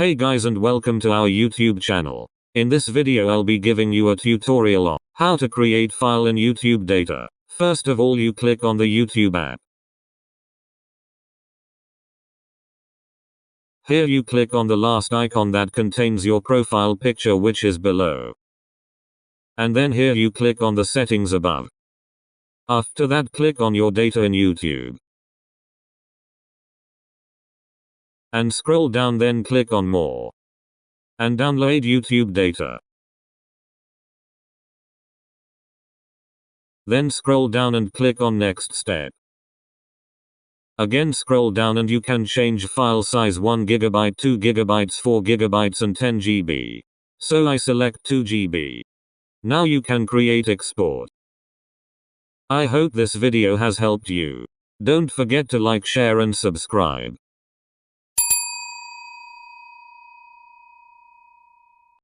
Hey guys and welcome to our YouTube channel. In this video I'll be giving you a tutorial on how to create file in YouTube data. First of all you click on the YouTube app. Here you click on the last icon that contains your profile picture which is below. And then here you click on the settings above. After that click on your data in YouTube. And scroll down, then click on more. And download YouTube data. Then scroll down and click on next step. Again scroll down and you can change file size 1 GB, 2 GB, 4 GB and 10 GB. So I select 2 GB. Now you can create export. I hope this video has helped you. Don't forget to like, share and subscribe.